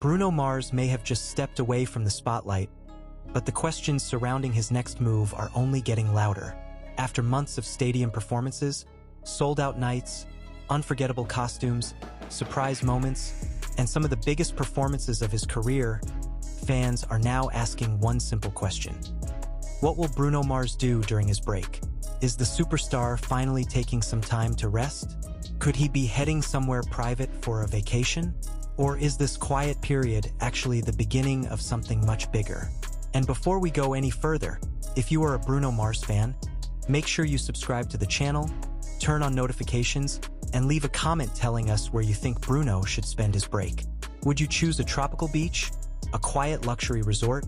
Bruno Mars may have just stepped away from the spotlight, but the questions surrounding his next move are only getting louder. After months of stadium performances, sold-out nights, unforgettable costumes, surprise moments, and some of the biggest performances of his career, fans are now asking one simple question. What will Bruno Mars do during his break? Is the superstar finally taking some time to rest? Could he be heading somewhere private for a vacation? Or is this quiet period actually the beginning of something much bigger? And before we go any further, if you are a Bruno Mars fan, make sure you subscribe to the channel, turn on notifications, and leave a comment telling us where you think Bruno should spend his break. Would you choose a tropical beach, a quiet luxury resort,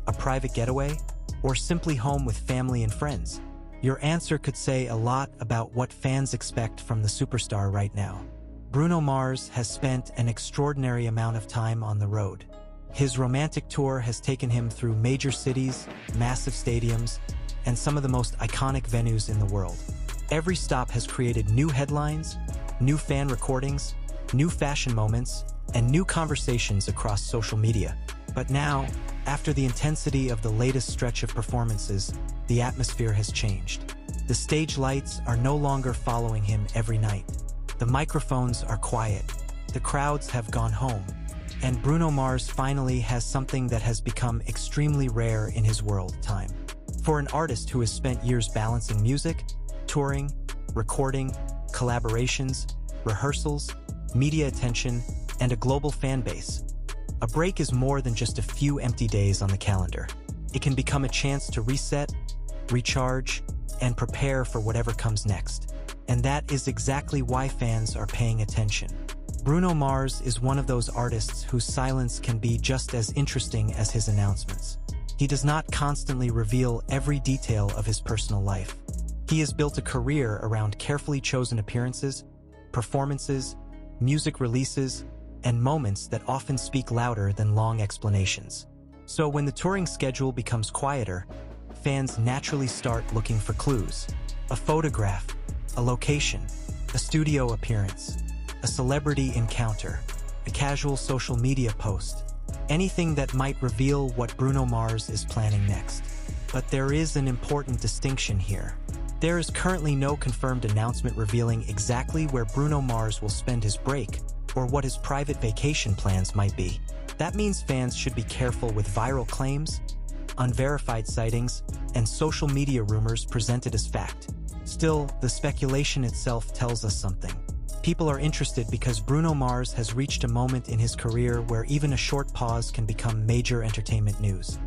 a private getaway, or simply home with family and friends? Your answer could say a lot about what fans expect from the superstar right now. Bruno Mars has spent an extraordinary amount of time on the road. His romantic tour has taken him through major cities, massive stadiums, and some of the most iconic venues in the world. Every stop has created new headlines, new fan recordings, new fashion moments, and new conversations across social media. But now, after the intensity of the latest stretch of performances, the atmosphere has changed. The stage lights are no longer following him every night. The microphones are quiet, the crowds have gone home, and Bruno Mars finally has something that has become extremely rare in his world: time. For an artist who has spent years balancing music, touring, recording, collaborations, rehearsals, media attention, and a global fan base, a break is more than just a few empty days on the calendar. It can become a chance to reset, recharge, and prepare for whatever comes next. And that is exactly why fans are paying attention. Bruno Mars is one of those artists whose silence can be just as interesting as his announcements. He does not constantly reveal every detail of his personal life. He has built a career around carefully chosen appearances, performances, music releases, and moments that often speak louder than long explanations. So when the touring schedule becomes quieter, fans naturally start looking for clues. A photograph, a location, a studio appearance, a celebrity encounter, a casual social media post, anything that might reveal what Bruno Mars is planning next. But there is an important distinction here. There is currently no confirmed announcement revealing exactly where Bruno Mars will spend his break or what his private vacation plans might be. That means fans should be careful with viral claims, unverified sightings, and social media rumors presented as fact. Still, the speculation itself tells us something. People are interested because Bruno Mars has reached a moment in his career where even a short pause can become major entertainment news.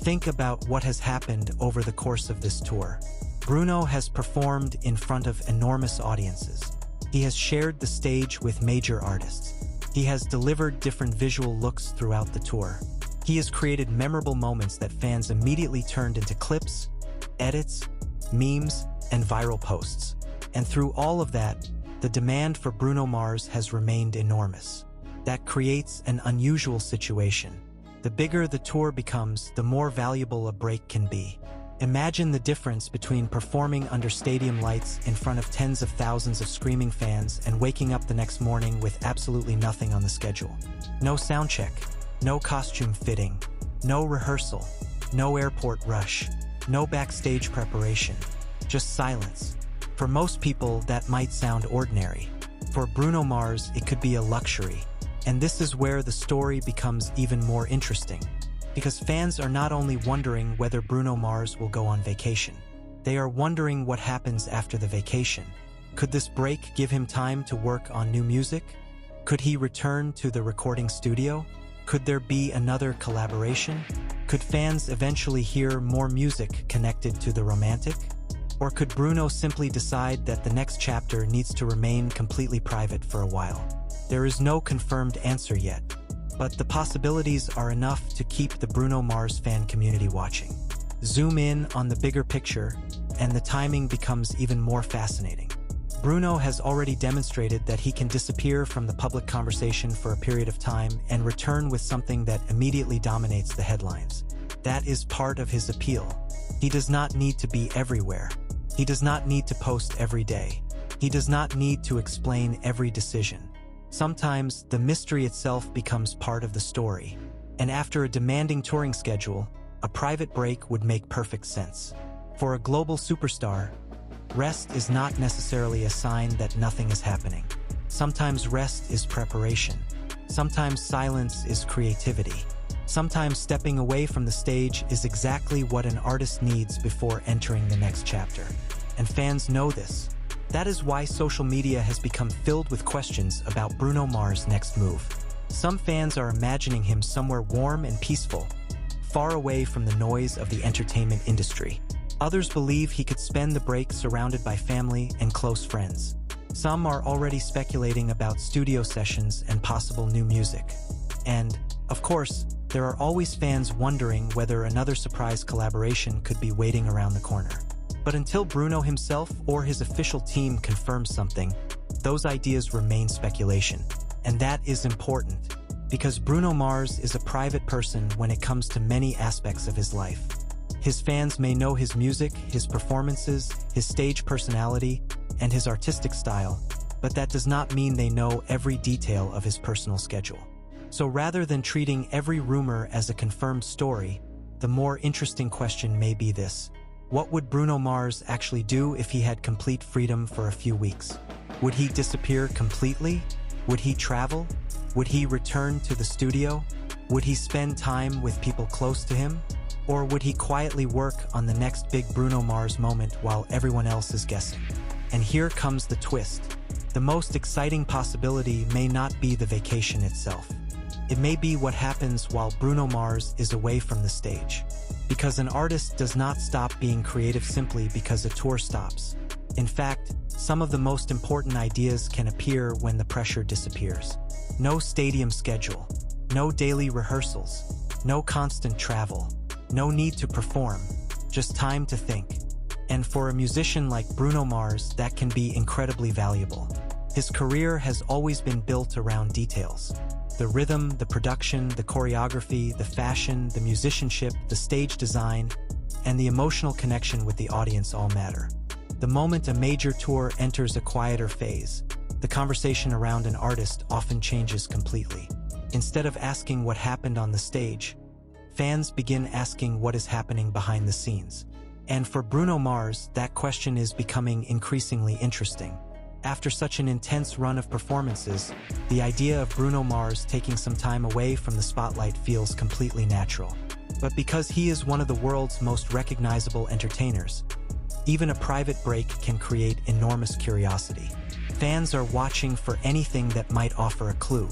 Think about what has happened over the course of this tour. Bruno has performed in front of enormous audiences. He has shared the stage with major artists. He has delivered different visual looks throughout the tour. He has created memorable moments that fans immediately turned into clips, edits, memes, and viral posts. And through all of that, the demand for Bruno Mars has remained enormous. That creates an unusual situation. The bigger the tour becomes, the more valuable a break can be. Imagine the difference between performing under stadium lights in front of tens of thousands of screaming fans and waking up the next morning with absolutely nothing on the schedule. No sound check, no costume fitting, no rehearsal, no airport rush, no backstage preparation, just silence. For most people, that might sound ordinary. For Bruno Mars, it could be a luxury. And this is where the story becomes even more interesting. Because fans are not only wondering whether Bruno Mars will go on vacation. They are wondering what happens after the vacation. Could this break give him time to work on new music? Could he return to the recording studio? Could there be another collaboration? Could fans eventually hear more music connected to the romantic? Or could Bruno simply decide that the next chapter needs to remain completely private for a while? There is no confirmed answer yet, but the possibilities are enough to keep the Bruno Mars fan community watching. Zoom in on the bigger picture, and the timing becomes even more fascinating. Bruno has already demonstrated that he can disappear from the public conversation for a period of time and return with something that immediately dominates the headlines. That is part of his appeal. He does not need to be everywhere. He does not need to post every day. He does not need to explain every decision. Sometimes, the mystery itself becomes part of the story. And after a demanding touring schedule, a private break would make perfect sense. For a global superstar, rest is not necessarily a sign that nothing is happening. Sometimes rest is preparation. Sometimes silence is creativity. Sometimes stepping away from the stage is exactly what an artist needs before entering the next chapter. And fans know this. That is why social media has become filled with questions about Bruno Mars' next move. Some fans are imagining him somewhere warm and peaceful, far away from the noise of the entertainment industry. Others believe he could spend the break surrounded by family and close friends. Some are already speculating about studio sessions and possible new music. And, of course, there are always fans wondering whether another surprise collaboration could be waiting around the corner. But until Bruno himself or his official team confirms something, those ideas remain speculation. And that is important, because Bruno Mars is a private person when it comes to many aspects of his life. His fans may know his music, his performances, his stage personality, and his artistic style, but that does not mean they know every detail of his personal schedule. So rather than treating every rumor as a confirmed story, the more interesting question may be this: what would Bruno Mars actually do if he had complete freedom for a few weeks? Would he disappear completely? Would he travel? Would he return to the studio? Would he spend time with people close to him? Or would he quietly work on the next big Bruno Mars moment while everyone else is guessing? And here comes the twist. The most exciting possibility may not be the vacation itself. It may be what happens while Bruno Mars is away from the stage. Because an artist does not stop being creative simply because a tour stops. In fact, some of the most important ideas can appear when the pressure disappears. No stadium schedule, no daily rehearsals, no constant travel, no need to perform, just time to think. And for a musician like Bruno Mars, that can be incredibly valuable. His career has always been built around details. The rhythm, the production, the choreography, the fashion, the musicianship, the stage design, and the emotional connection with the audience all matter. The moment a major tour enters a quieter phase, the conversation around an artist often changes completely. Instead of asking what happened on the stage, fans begin asking what is happening behind the scenes. And for Bruno Mars, that question is becoming increasingly interesting. After such an intense run of performances, the idea of Bruno Mars taking some time away from the spotlight feels completely natural. But because he is one of the world's most recognizable entertainers, even a private break can create enormous curiosity. Fans are watching for anything that might offer a clue.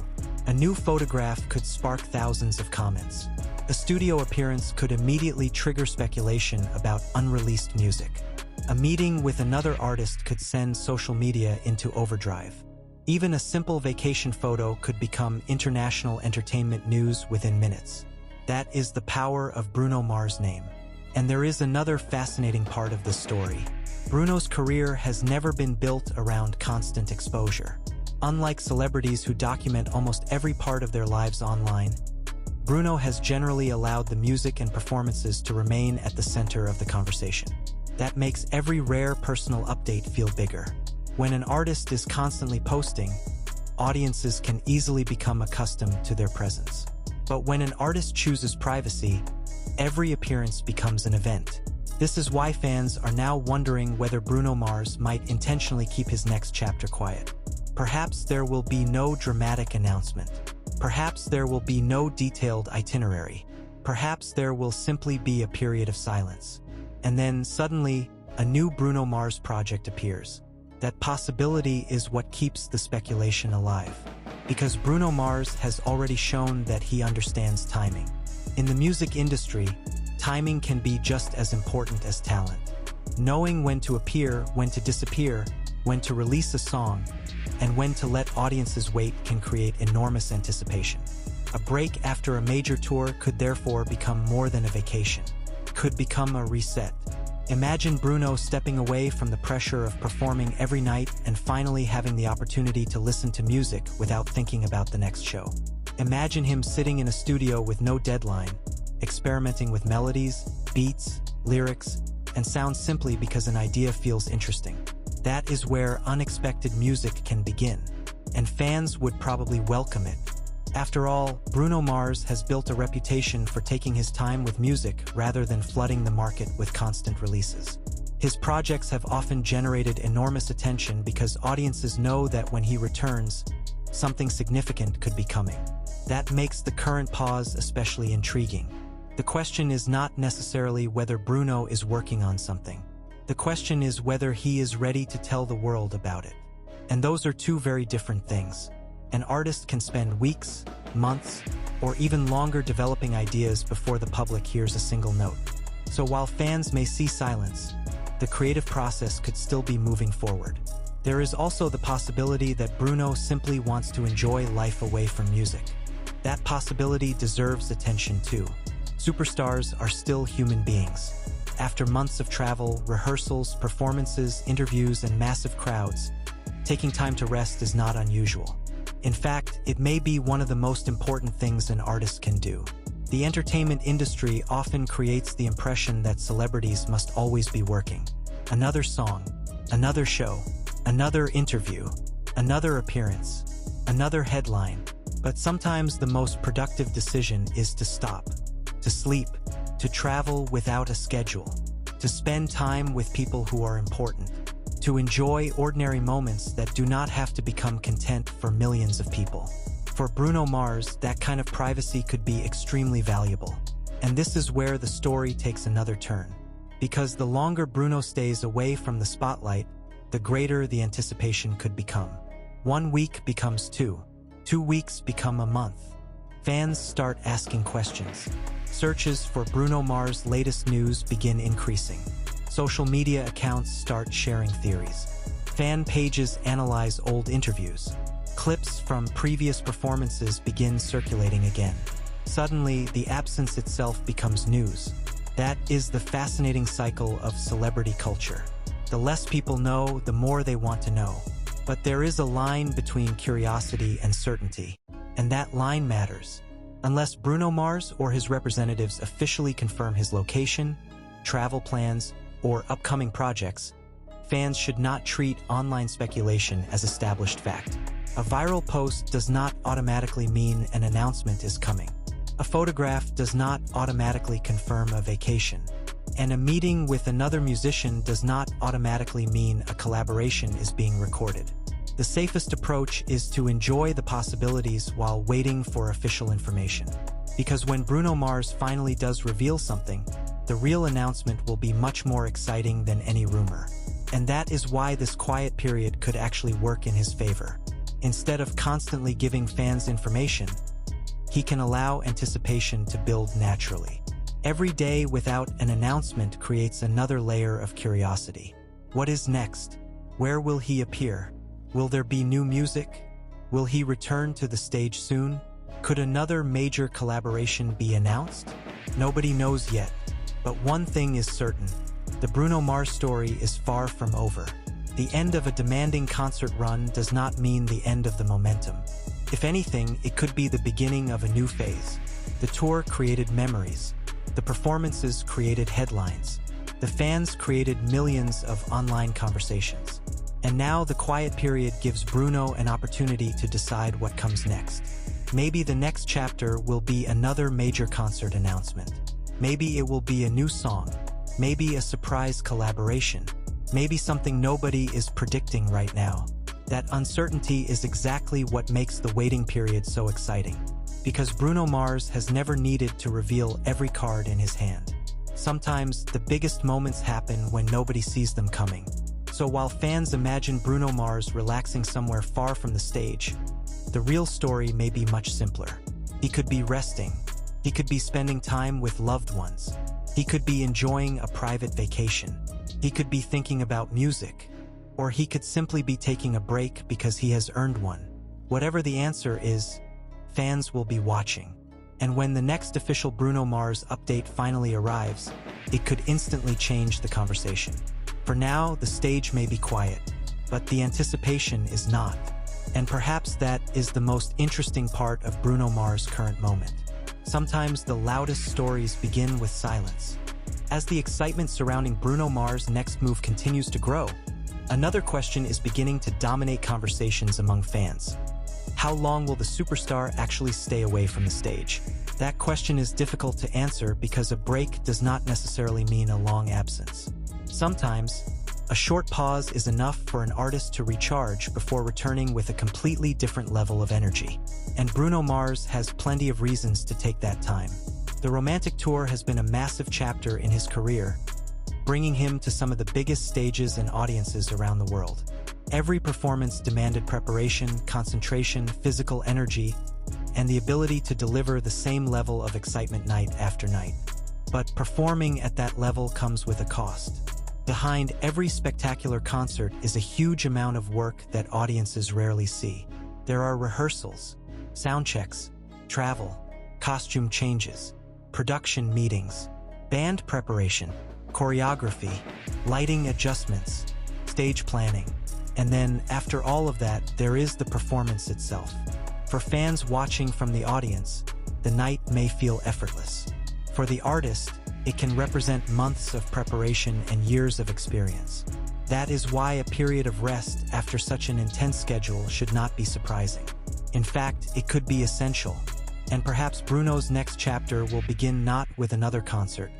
A new photograph could spark thousands of comments. A studio appearance could immediately trigger speculation about unreleased music. A meeting with another artist could send social media into overdrive. Even a simple vacation photo could become international entertainment news within minutes. That is the power of Bruno Mars' name. And there is another fascinating part of this story. Bruno's career has never been built around constant exposure. Unlike celebrities who document almost every part of their lives online, Bruno has generally allowed the music and performances to remain at the center of the conversation. That makes every rare personal update feel bigger. When an artist is constantly posting, audiences can easily become accustomed to their presence. But when an artist chooses privacy, every appearance becomes an event. This is why fans are now wondering whether Bruno Mars might intentionally keep his next chapter quiet. Perhaps there will be no dramatic announcement. Perhaps there will be no detailed itinerary. Perhaps there will simply be a period of silence. And then, suddenly, a new Bruno Mars project appears. That possibility is what keeps the speculation alive. Because Bruno Mars has already shown that he understands timing. In the music industry, timing can be just as important as talent. Knowing when to appear, when to disappear, when to release a song, and when to let audiences wait can create enormous anticipation. A break after a major tour could therefore become more than a vacation. Could become a reset. Imagine Bruno stepping away from the pressure of performing every night and finally having the opportunity to listen to music without thinking about the next show. Imagine him sitting in a studio with no deadline, experimenting with melodies, beats, lyrics, and sounds simply because an idea feels interesting. That is where unexpected music can begin. and fans would probably welcome it. After all, Bruno Mars has built a reputation for taking his time with music rather than flooding the market with constant releases. His projects have often generated enormous attention because audiences know that when he returns, something significant could be coming. That makes the current pause especially intriguing. The question is not necessarily whether Bruno is working on something. The question is whether he is ready to tell the world about it. And those are two very different things. An artist can spend weeks, months, or even longer developing ideas before the public hears a single note. So while fans may see silence, the creative process could still be moving forward. There is also the possibility that Bruno simply wants to enjoy life away from music. That possibility deserves attention too. Superstars are still human beings. After months of travel, rehearsals, performances, interviews, and massive crowds, taking time to rest is not unusual. In fact, it may be one of the most important things an artist can do. The entertainment industry often creates the impression that celebrities must always be working. Another song, another show, another interview, another appearance, another headline. But sometimes the most productive decision is to stop, to sleep, to travel without a schedule, to spend time with people who are important, to enjoy ordinary moments that do not have to become content for millions of people. For Bruno Mars, that kind of privacy could be extremely valuable. And this is where the story takes another turn. Because the longer Bruno stays away from the spotlight, the greater the anticipation could become. 1 week becomes 2. 2 weeks become a month. Fans start asking questions. Searches for Bruno Mars' latest news begin increasing. Social media accounts start sharing theories. Fan pages analyze old interviews. Clips from previous performances begin circulating again. Suddenly, the absence itself becomes news. That is the fascinating cycle of celebrity culture. The less people know, the more they want to know. But there is a line between curiosity and certainty, and that line matters. Unless Bruno Mars or his representatives officially confirm his location, travel plans, or upcoming projects, fans should not treat online speculation as established fact. A viral post does not automatically mean an announcement is coming. A photograph does not automatically confirm a vacation. And a meeting with another musician does not automatically mean a collaboration is being recorded. The safest approach is to enjoy the possibilities while waiting for official information. Because when Bruno Mars finally does reveal something, the real announcement will be much more exciting than any rumor. And that is why this quiet period could actually work in his favor. Instead of constantly giving fans information, he can allow anticipation to build naturally. Every day without an announcement creates another layer of curiosity. What is next? Where will he appear? Will there be new music? Will he return to the stage soon? Could another major collaboration be announced? Nobody knows yet. But one thing is certain. The Bruno Mars story is far from over. The end of a demanding concert run does not mean the end of the momentum. If anything, it could be the beginning of a new phase. The tour created memories. The performances created headlines. The fans created millions of online conversations. And now the quiet period gives Bruno an opportunity to decide what comes next. Maybe the next chapter will be another major concert announcement. Maybe it will be a new song. Maybe a surprise collaboration. Maybe something nobody is predicting right now. That uncertainty is exactly what makes the waiting period so exciting. Because Bruno Mars has never needed to reveal every card in his hand. Sometimes the biggest moments happen when nobody sees them coming. So while fans imagine Bruno Mars relaxing somewhere far from the stage, the real story may be much simpler. He could be resting. He could be spending time with loved ones. He could be enjoying a private vacation. He could be thinking about music. Or he could simply be taking a break because he has earned one. Whatever the answer is, fans will be watching. And when the next official Bruno Mars update finally arrives, it could instantly change the conversation. For now, the stage may be quiet, but the anticipation is not. And perhaps that is the most interesting part of Bruno Mars' current moment. Sometimes the loudest stories begin with silence. As the excitement surrounding Bruno Mars' next move continues to grow, Another question is beginning to dominate conversations among fans. How long will the superstar actually stay away from the stage? That question is difficult to answer because a break does not necessarily mean a long absence. Sometimes, a short pause is enough for an artist to recharge before returning with a completely different level of energy. And Bruno Mars has plenty of reasons to take that time. The romantic tour has been a massive chapter in his career, bringing him to some of the biggest stages and audiences around the world. Every performance demanded preparation, concentration, physical energy, and the ability to deliver the same level of excitement night after night. But performing at that level comes with a cost. Behind every spectacular concert is a huge amount of work that audiences rarely see. There are rehearsals, sound checks, travel, costume changes, production meetings, band preparation, choreography, lighting adjustments, stage planning, and then, after all of that, there is the performance itself. For fans watching from the audience, the night may feel effortless. For the artist, it can represent months of preparation and years of experience. That is why a period of rest after such an intense schedule should not be surprising. In fact, it could be essential. And perhaps Bruno's next chapter will begin not with another concert,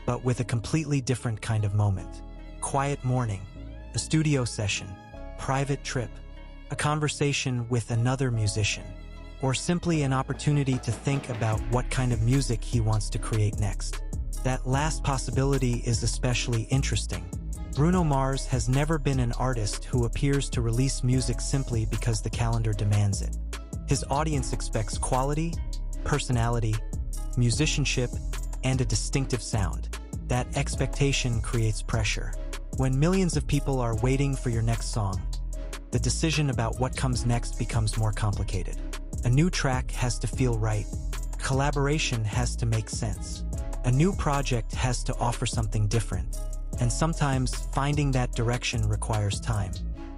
but with a completely different kind of moment. Quiet morning, a studio session, private trip, a conversation with another musician, or simply an opportunity to think about what kind of music he wants to create next. That last possibility is especially interesting. Bruno Mars has never been an artist who appears to release music simply because the calendar demands it. His audience expects quality, personality, musicianship, and a distinctive sound. That expectation creates pressure. When millions of people are waiting for your next song, the decision about what comes next becomes more complicated. A new track has to feel right. Collaboration has to make sense. A new project has to offer something different. And sometimes finding that direction requires time.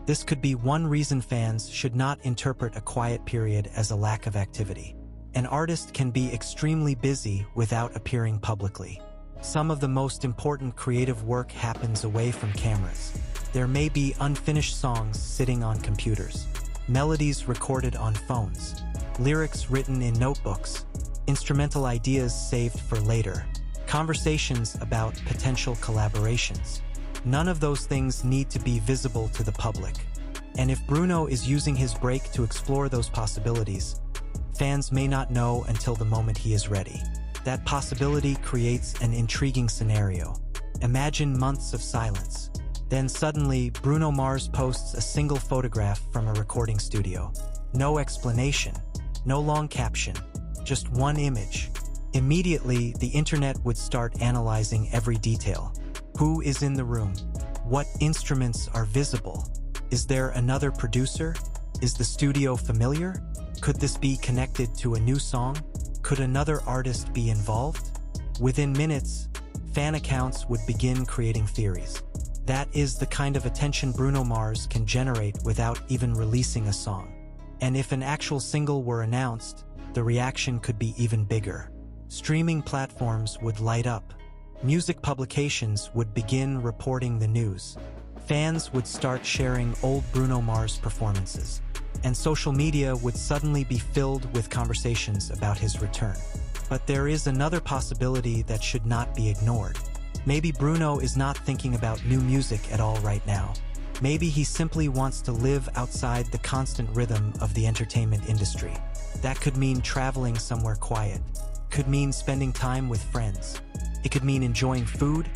This could be one reason fans should not interpret a quiet period as a lack of activity. An artist can be extremely busy without appearing publicly. Some of the most important creative work happens away from cameras. There may be unfinished songs sitting on computers, melodies recorded on phones, lyrics written in notebooks, instrumental ideas saved for later, conversations about potential collaborations. None of those things need to be visible to the public. And if Bruno is using his break to explore those possibilities, fans may not know until the moment he is ready. That possibility creates an intriguing scenario. Imagine months of silence. Then suddenly, Bruno Mars posts a single photograph from a recording studio. No explanation, no long caption, just one image. Immediately, the internet would start analyzing every detail. Who is in the room? What instruments are visible? Is there another producer? Is the studio familiar? Could this be connected to a new song? Could another artist be involved? Within minutes, fan accounts would begin creating theories. That is the kind of attention Bruno Mars can generate without even releasing a song. And if an actual single were announced, the reaction could be even bigger. Streaming platforms would light up. Music publications would begin reporting the news. Fans would start sharing old Bruno Mars performances. And social media would suddenly be filled with conversations about his return. But there is another possibility that should not be ignored. Maybe Bruno is not thinking about new music at all right now. Maybe he simply wants to live outside the constant rhythm of the entertainment industry. That could mean traveling somewhere quiet. Could mean spending time with friends. It could mean enjoying food,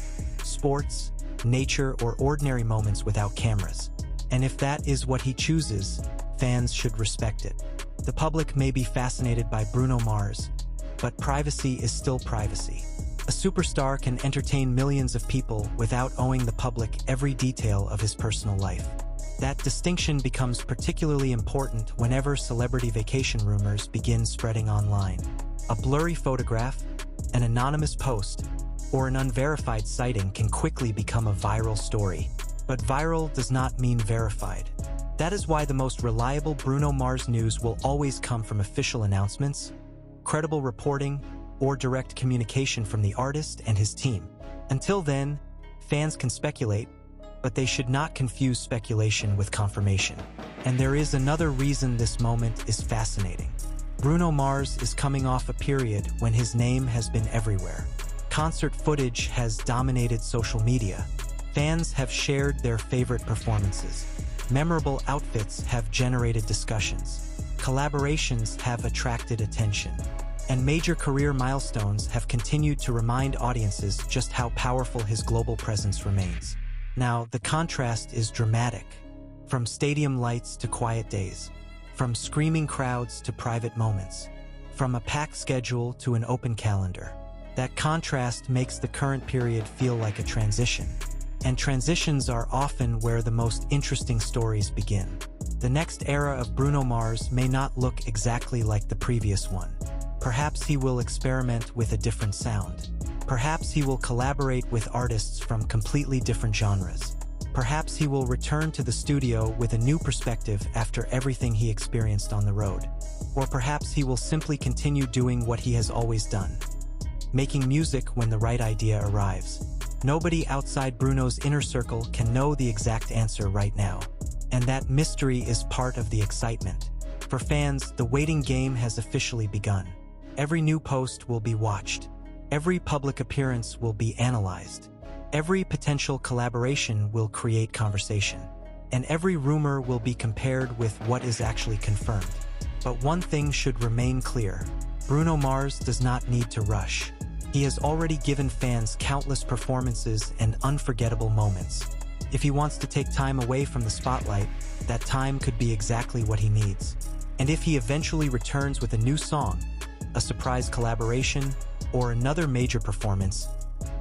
sports, nature, or ordinary moments without cameras. And if that is what he chooses, fans should respect it. The public may be fascinated by Bruno Mars, but privacy is still privacy. A superstar can entertain millions of people without owing the public every detail of his personal life. That distinction becomes particularly important whenever celebrity vacation rumors begin spreading online. A blurry photograph, an anonymous post, or an unverified sighting can quickly become a viral story. But viral does not mean verified. That is why the most reliable Bruno Mars news will always come from official announcements, credible reporting, or direct communication from the artist and his team. Until then, fans can speculate, but they should not confuse speculation with confirmation. And there is another reason this moment is fascinating. Bruno Mars is coming off a period when his name has been everywhere. Concert footage has dominated social media. Fans have shared their favorite performances. Memorable outfits have generated discussions. Collaborations have attracted attention. And major career milestones have continued to remind audiences just how powerful his global presence remains. Now, the contrast is dramatic. From stadium lights to quiet days. From screaming crowds to private moments. From a packed schedule to an open calendar. That contrast makes the current period feel like a transition. And transitions are often where the most interesting stories begin. The next era of Bruno Mars may not look exactly like the previous one. Perhaps he will experiment with a different sound. Perhaps he will collaborate with artists from completely different genres. Perhaps he will return to the studio with a new perspective after everything he experienced on the road. Or perhaps he will simply continue doing what he has always done. Making music when the right idea arrives. Nobody outside Bruno's inner circle can know the exact answer right now. And that mystery is part of the excitement. For fans, the waiting game has officially begun. Every new post will be watched. Every public appearance will be analyzed. Every potential collaboration will create conversation. And every rumor will be compared with what is actually confirmed. But one thing should remain clear. Bruno Mars does not need to rush. He has already given fans countless performances and unforgettable moments. If he wants to take time away from the spotlight, that time could be exactly what he needs. And if he eventually returns with a new song, a surprise collaboration, or another major performance,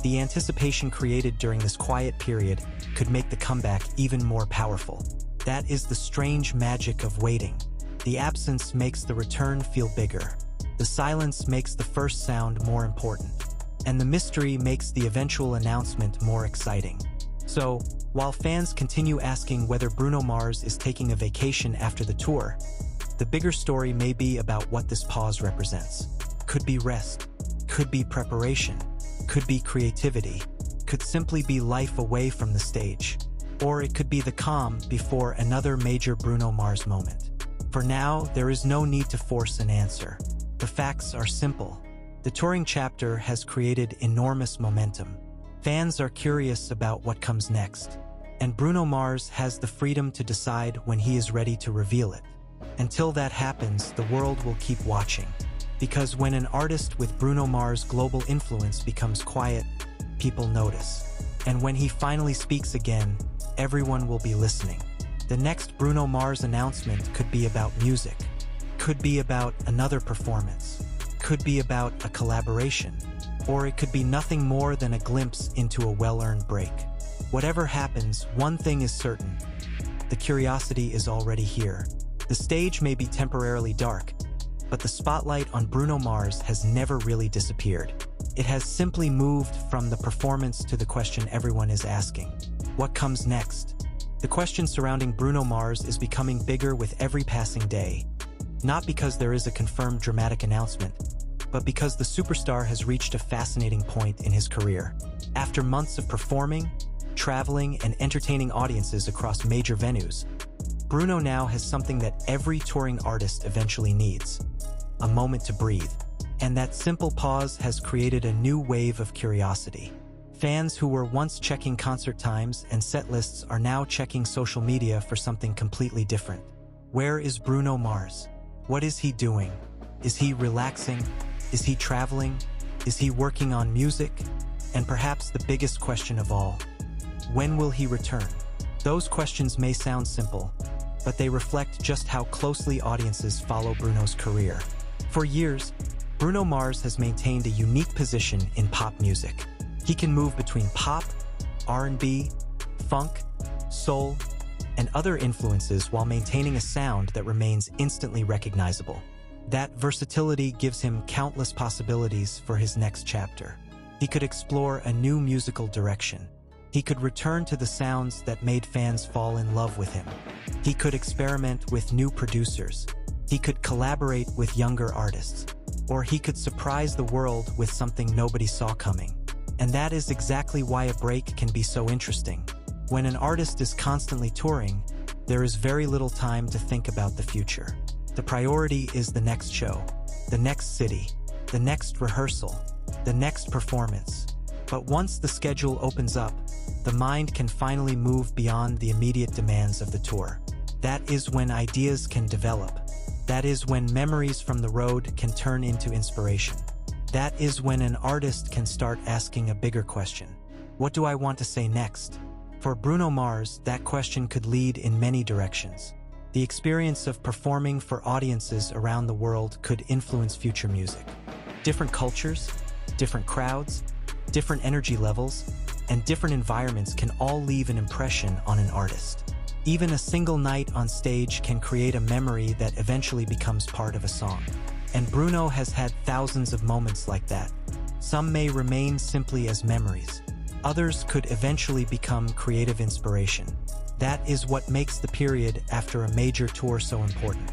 the anticipation created during this quiet period could make the comeback even more powerful. That is the strange magic of waiting. The absence makes the return feel bigger. The silence makes the first sound more important. And the mystery makes the eventual announcement more exciting. So, while fans continue asking whether Bruno Mars is taking a vacation after the tour, the bigger story may be about what this pause represents. Could be rest, could be preparation, could be creativity, could simply be life away from the stage. Or it could be the calm before another major Bruno Mars moment. For now, there is no need to force an answer. The facts are simple. The touring chapter has created enormous momentum. Fans are curious about what comes next. And Bruno Mars has the freedom to decide when he is ready to reveal it. Until that happens, the world will keep watching. Because when an artist with Bruno Mars' global influence becomes quiet, people notice. And when he finally speaks again, everyone will be listening. The next Bruno Mars announcement could be about music, could be about another performance, could be about a collaboration, or it could be nothing more than a glimpse into a well-earned break. Whatever happens, one thing is certain. The curiosity is already here. The stage may be temporarily dark, but the spotlight on Bruno Mars has never really disappeared. It has simply moved from the performance to the question everyone is asking. What comes next? The question surrounding Bruno Mars is becoming bigger with every passing day. Not because there is a confirmed dramatic announcement, but because the superstar has reached a fascinating point in his career. After months of performing, traveling, and entertaining audiences across major venues, Bruno now has something that every touring artist eventually needs: a moment to breathe. And that simple pause has created a new wave of curiosity. Fans who were once checking concert times and set lists are now checking social media for something completely different. Where is Bruno Mars? What is he doing? Is he relaxing? Is he traveling? Is he working on music? And perhaps the biggest question of all, when will he return? Those questions may sound simple, but they reflect just how closely audiences follow Bruno's career. For years, Bruno Mars has maintained a unique position in pop music. He can move between pop, R&B, funk, soul, and other influences while maintaining a sound that remains instantly recognizable. That versatility gives him countless possibilities for his next chapter. He could explore a new musical direction. He could return to the sounds that made fans fall in love with him. He could experiment with new producers. He could collaborate with younger artists. Or he could surprise the world with something nobody saw coming. And that is exactly why a break can be so interesting. When an artist is constantly touring, there is very little time to think about the future. The priority is the next show, the next city, the next rehearsal, the next performance. But once the schedule opens up, the mind can finally move beyond the immediate demands of the tour. That is when ideas can develop. That is when memories from the road can turn into inspiration. That is when an artist can start asking a bigger question. What do I want to say next? For Bruno Mars, that question could lead in many directions. The experience of performing for audiences around the world could influence future music. Different cultures, different crowds, different energy levels, and different environments can all leave an impression on an artist. Even a single night on stage can create a memory that eventually becomes part of a song. And Bruno has had thousands of moments like that. Some may remain simply as memories. Others could eventually become creative inspiration. That is what makes the period after a major tour so important.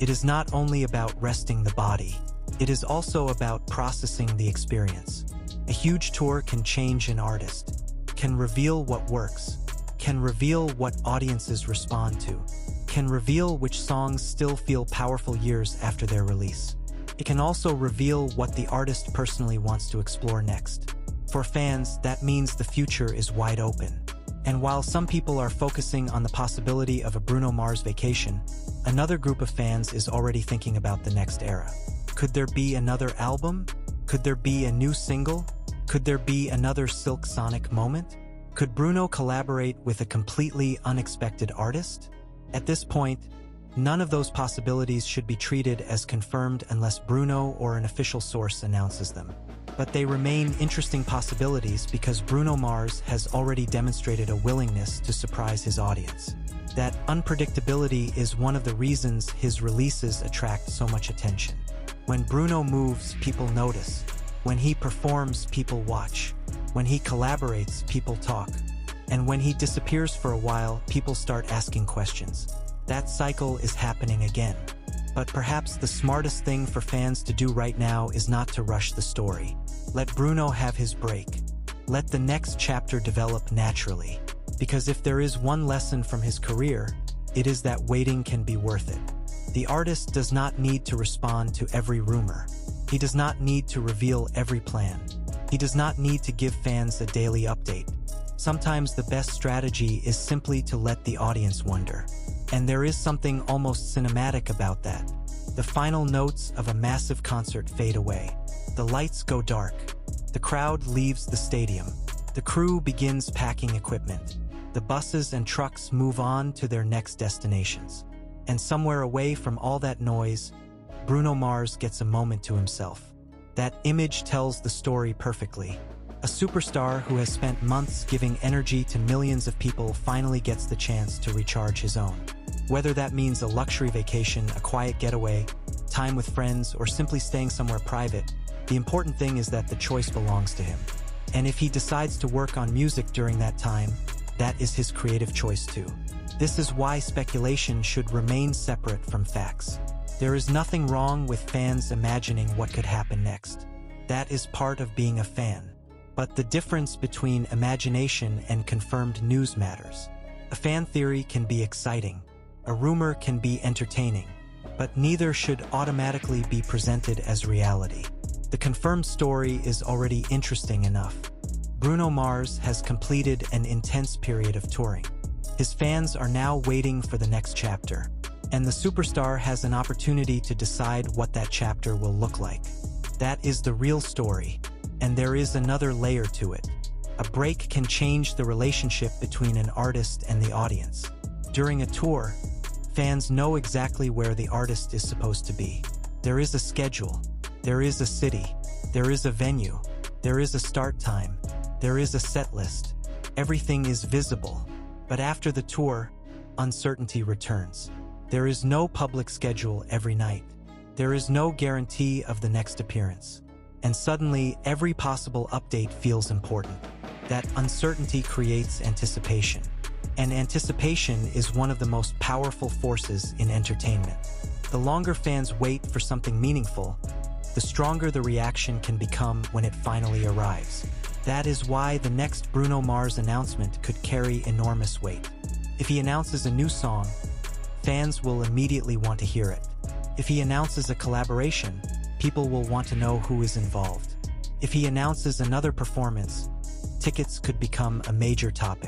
It is not only about resting the body. It is also about processing the experience. A huge tour can change an artist, can reveal what works, can reveal what audiences respond to, can reveal which songs still feel powerful years after their release. It can also reveal what the artist personally wants to explore next. For fans, that means the future is wide open. And while some people are focusing on the possibility of a Bruno Mars vacation, another group of fans is already thinking about the next era. Could there be another album? Could there be a new single? Could there be another Silk Sonic moment? Could Bruno collaborate with a completely unexpected artist? At this point, none of those possibilities should be treated as confirmed unless Bruno or an official source announces them. But they remain interesting possibilities because Bruno Mars has already demonstrated a willingness to surprise his audience. That unpredictability is one of the reasons his releases attract so much attention. When Bruno moves, people notice. When he performs, people watch. When he collaborates, people talk. And when he disappears for a while, people start asking questions. That cycle is happening again. But perhaps the smartest thing for fans to do right now is not to rush the story. Let Bruno have his break. Let the next chapter develop naturally. Because if there is one lesson from his career, it is that waiting can be worth it. The artist does not need to respond to every rumor. He does not need to reveal every plan. He does not need to give fans a daily update. Sometimes the best strategy is simply to let the audience wonder. And there is something almost cinematic about that. The final notes of a massive concert fade away. The lights go dark. The crowd leaves the stadium. The crew begins packing equipment. The buses and trucks move on to their next destinations. And somewhere away from all that noise, Bruno Mars gets a moment to himself. That image tells the story perfectly. A superstar who has spent months giving energy to millions of people finally gets the chance to recharge his own. Whether that means a luxury vacation, a quiet getaway, time with friends, or simply staying somewhere private, the important thing is that the choice belongs to him. And if he decides to work on music during that time, that is his creative choice too. This is why speculation should remain separate from facts. There is nothing wrong with fans imagining what could happen next. That is part of being a fan. But the difference between imagination and confirmed news matters. A fan theory can be exciting. A rumor can be entertaining. But neither should automatically be presented as reality. The confirmed story is already interesting enough. Bruno Mars has completed an intense period of touring. His fans are now waiting for the next chapter. And the superstar has an opportunity to decide what that chapter will look like. That is the real story. And there is another layer to it. A break can change the relationship between an artist and the audience. During a tour, fans know exactly where the artist is supposed to be. There is a schedule. There is a city. There is a venue. There is a start time. There is a set list. Everything is visible. But after the tour, uncertainty returns. There is no public schedule every night. There is no guarantee of the next appearance. And suddenly, every possible update feels important. That uncertainty creates anticipation. And anticipation is one of the most powerful forces in entertainment. The longer fans wait for something meaningful, the stronger the reaction can become when it finally arrives. That is why the next Bruno Mars announcement could carry enormous weight. If he announces a new song, fans will immediately want to hear it. If he announces a collaboration, people will want to know who is involved. If he announces another performance, tickets could become a major topic.